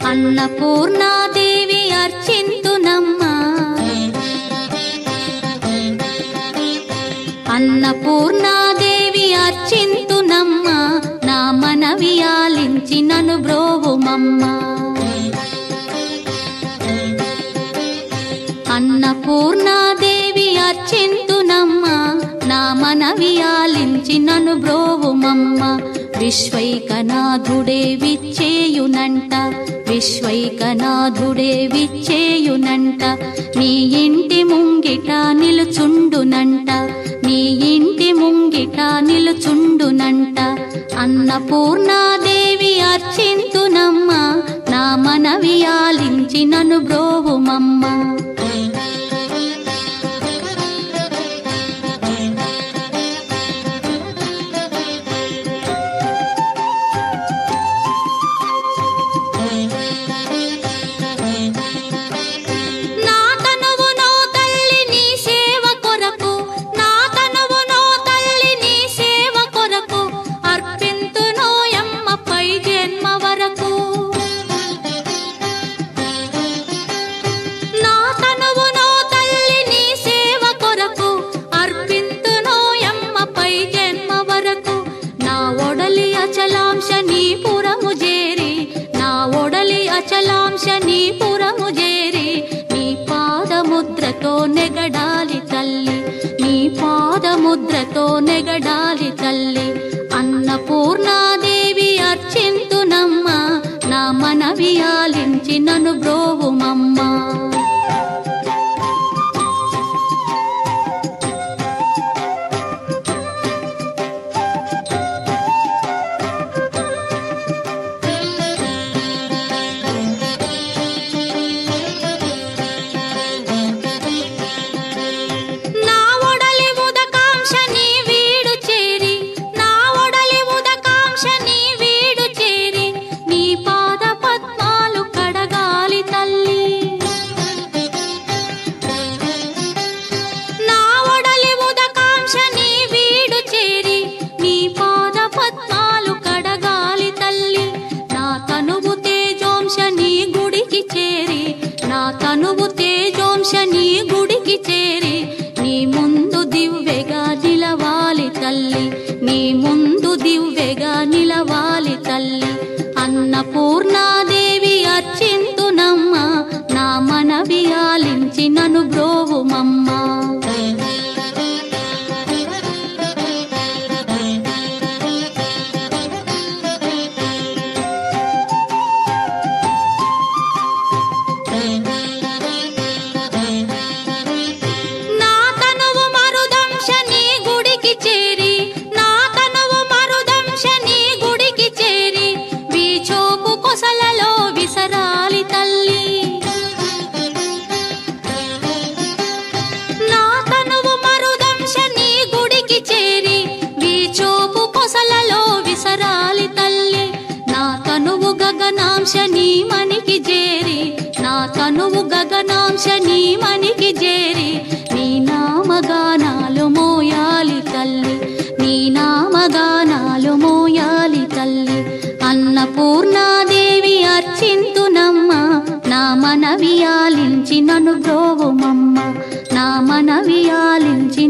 అన్నపూర్ణాదేవి అర్చింతునమ్మా, అన్నపూర్ణాదేవి అర్చింతునమ్మా, నా మనవి ఆలించి నన్ను బ్రోవుమమ్మా. అన్నపూర్ణాదేవి అర్చింతునమ్మా, నా మనవి ఆలించి నన్ను బ్రోవుమమ్మా. విశ్వైకనాథుడే విచ్చేయునంట, విశ్వైకనాథుడే విచ్చేయునంట, నీ ఇంటి ముంగిట నిలుచుండునంట, నీ ఇంటి ముంగిట నిలుచుండునంట. అన్నపూర్ణాదేవి అర్చింతునమ్మా, నా మనవి ఆలించి నన్ను బ్రోవుమమ్మా. అచలాంశనీపురము చేరి నీ పాదముద్రతో నెగడాలి తల్లి, నీ పాదముద్రతో నెగడాలి తల్లి. అన్నపూర్ణాదేవి అర్చింతునమ్మా, నా మనవి ఆలించి నన్ను బ్రోవుమమ్మా. తనువు తేజోంశని గుడికి చేరి నీ ముందు దివ్వెగా నిలవాలి తల్లి, నీ ముందు దివ్వెగా నిలవాలి తల్లి. అన్నపూర్ణాదేవి అర్చింతునమ్మా, నా మనవి ఆలించి నన్ను బ్రోవుమమ్మా. గగనాంశని మనికి చేరి, నా తనువు గగనాంశని మనికి చేరి నీ నామగానాలు మోయాలి తల్లి, నీ నామగానాలు మోయాలి తల్లి. అన్నపూర్ణాదేవి అర్చింతునమ్మా, నా మనవి ఆలించి నన్ను బ్రోవుమమ్మా, నా మనవి ఆలించి